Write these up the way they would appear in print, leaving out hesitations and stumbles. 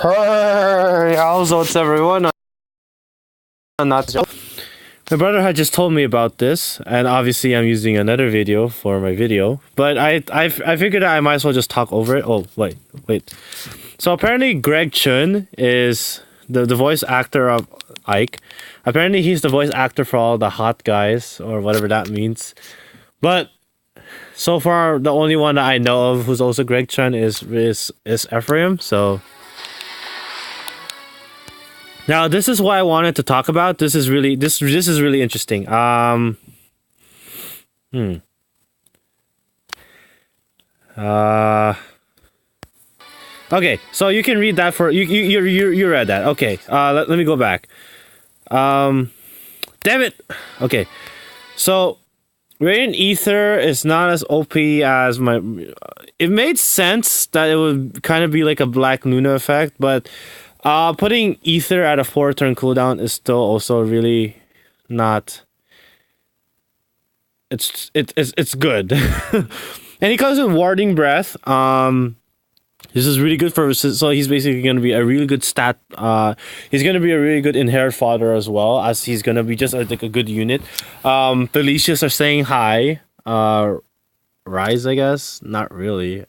Hey, how's everyone? Not my brother had just told me about this, and obviously I'm using another video for my video. But I figured I might as well just talk over it. Oh wait. So apparently Greg Chun is the voice actor of Ike. Apparently he's the voice actor for all the hot guys or whatever that means. But so far the only one that I know of who's also Greg Chun is Ephraim. So. Now this is what I wanted to talk about. This is really interesting. Okay, so you can read that for you read that. Okay. Let me go back. Damn it. Okay. So Radiant Ether is not as OP as my. It made sense that it would kind of be like a Black Luna effect, but putting Ether at a 4-turn cooldown is still also really not. It's good, and he comes with Warding Breath. This is really good for. So he's basically going to be a really good stat. He's going to be a really good inherit fodder as well, as he's going to be just like a good unit. Felicia's are saying hi. Rise, I guess, not really.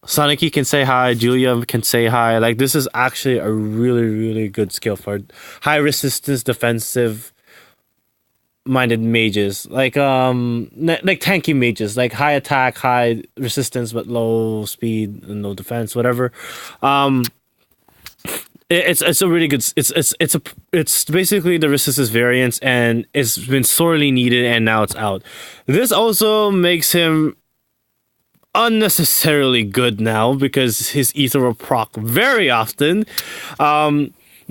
Sonicy can say hi, Julia can say hi. Like, this is actually a really good skill for high resistance defensive minded mages. Like tanky mages, like high attack, high resistance but low speed and no defense, whatever. It's a really good it's basically the resistance variance, and it's been sorely needed and now it's out. This also makes him unnecessarily good now because his ether will proc very often.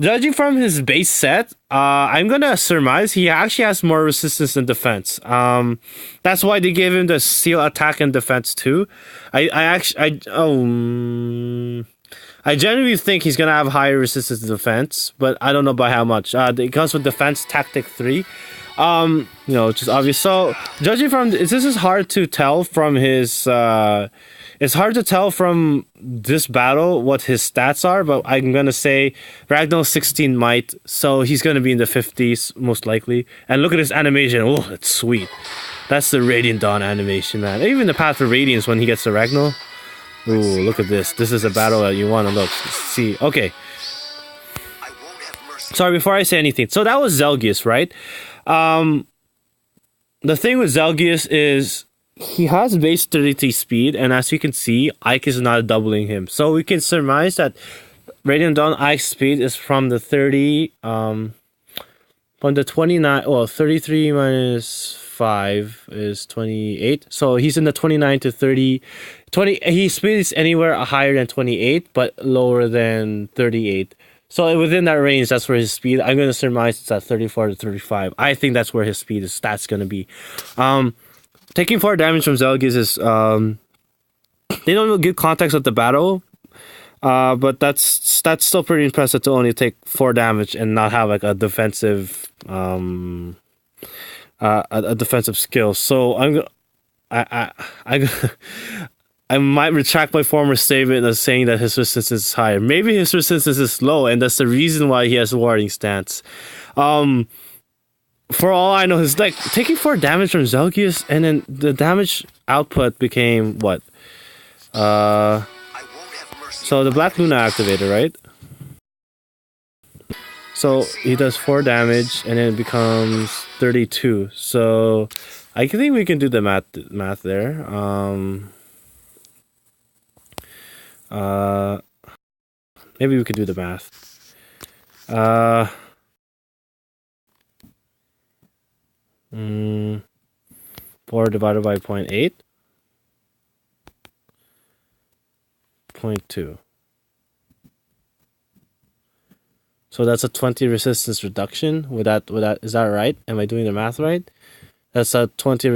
Judging from his base set, I'm gonna surmise he actually has more resistance than defense. That's why they gave him the seal attack and defense too. I genuinely think he's gonna have higher resistance to defense, but I don't know by how much. It comes with defense tactic 3. Which is obvious. So, judging from this is hard to tell from his. It's hard to tell from this battle what his stats are, but I'm gonna say Ragnar 16 might, so he's gonna be in the 50s most likely. And look at his animation. Oh, it's sweet. That's the Radiant Dawn animation, man. Even the Path of Radiance when he gets to Ragnar. Ooh, look at this. This is a battle that you want to look. See, okay. Sorry, before I say anything. So that was Zelgius, right? The thing with Zelgius is he has base 33 speed, and as you can see, Ike is not doubling him. So we can surmise that Radiant Dawn Ike's speed is from the 30, from the 29, well, 33 minus 5 is 28. So he's in the 29 to 30, 20, his speed is anywhere higher than 28, but lower than 38. So within that range, that's where his speed. I'm gonna surmise it's at 34 to 35. I think that's where his speed is. That's gonna be. Taking 4 damage from Zelgius is they don't give context of the battle, but that's still pretty impressive to only take 4 damage and not have like a defensive a defensive skill. So I might retract my former statement of saying that his resistance is higher. Maybe his resistance is low, and that's the reason why he has warding stance. For all I know, he's like taking 4 damage from Zelgius, and then the damage output became what? So the Black Luna activator, right? So he does 4 damage, and then it becomes 32. So I think we can do the math there. Maybe we could do the math. 4 divided by 0.8. 0.2. So that's a 20 resistance reduction. With that, is that right? Am I doing the math right? That's a 20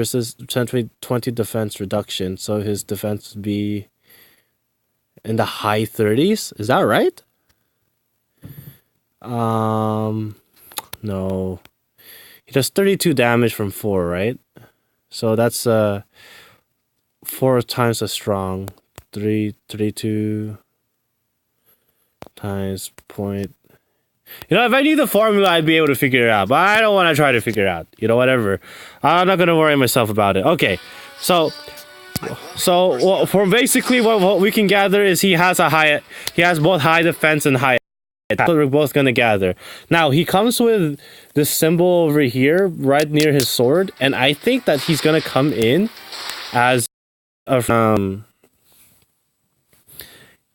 defense reduction. So his defense would be in the high 30s. Is that right? No. He does 32 damage from 4, right? So that's 4 times as strong. 32 times point. You know, if I knew the formula, I'd be able to figure it out. But I don't want to try to figure it out. You know, whatever. I'm not gonna worry myself about it. Okay, so from basically what we can gather is he has both high defense and high. That's what we're both gonna gather. Now he comes with this symbol over here, right near his sword, and I think that he's gonna come in as a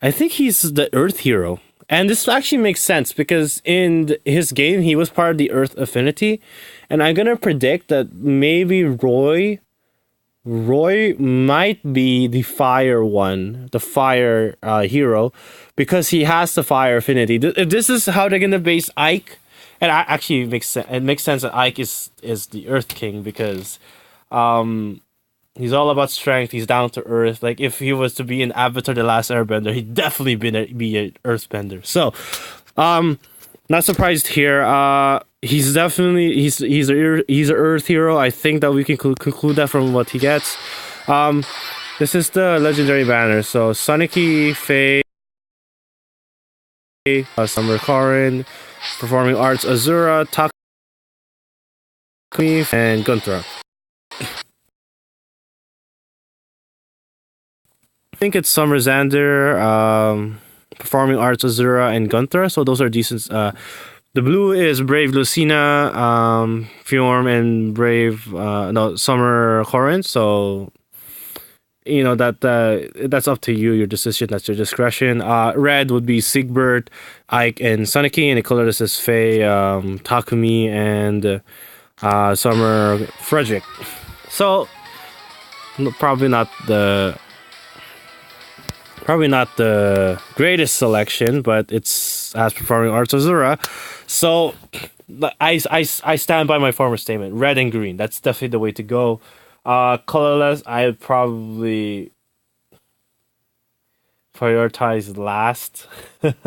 I think he's the Earth hero. And this actually makes sense because in his game, he was part of the Earth Affinity. And I'm going to predict that maybe Roy might be the fire one, the fire hero, because he has the fire affinity. If this is how they're going to base Ike, and actually it makes sense that Ike is the Earth King because he's all about strength. He's down to earth. Like if he was to be in Avatar: The Last Airbender, he'd definitely be an Earthbender. So, not surprised here. He's definitely he's an Earth hero. I think that we can conclude that from what he gets. This is the legendary banner. So Soniki, Faye, Summer Karin, Performing Arts Azura, Takumi, and Guntra. I think it's Summer Xander, Performing Arts Azura, and Gunther. So those are decent. The blue is Brave Lucina, Fjorm, and Brave Summer Corin. So you know that's up to you. Your decision. That's your discretion. Red would be Siegbert, Ike, and Soniki, and the colorless is Faye, Takumi, and Summer Frederick. So probably not the greatest selection, but it's as Performing Arts Azura. So I stand by my former statement. Red and green. That's definitely the way to go. Colorless, I would probably prioritize last. the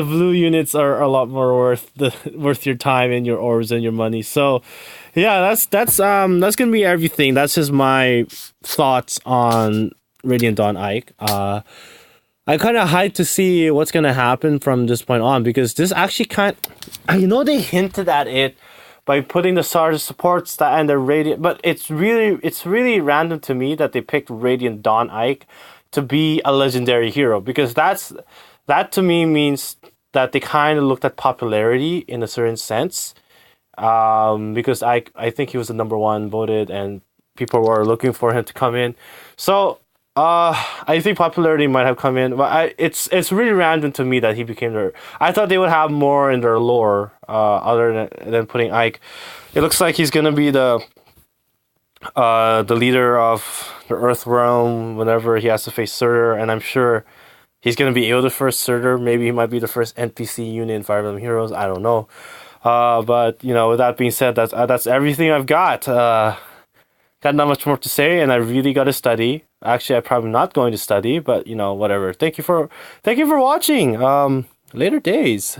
blue units are a lot more worth your time and your orbs and your money. So yeah, that's gonna be everything. That's just my thoughts on Radiant Dawn Ike. I kind of hyped to see what's gonna happen from this point on because this actually they hinted at it by putting the Sarge support stat and the Radiant, but it's really random to me that they picked Radiant Dawn Ike to be a legendary hero because that to me means that they kind of looked at popularity in a certain sense. Because I think he was the number one voted and people were looking for him to come in. So I think popularity might have come in, but it's really random to me that he became their. I thought they would have more in their lore other than putting Ike. It looks like he's gonna be the leader of the Earth Realm whenever he has to face Surtur, and I'm sure he's gonna be able to first Surtur. Maybe he might be the first NPC unit in Fire Emblem Heroes. I don't know. But you know, with that being said, that's everything I've got. Got not much more to say, and I really got to study. Actually, I'm probably not going to study, but you know, whatever. Thank you for watching. Later days.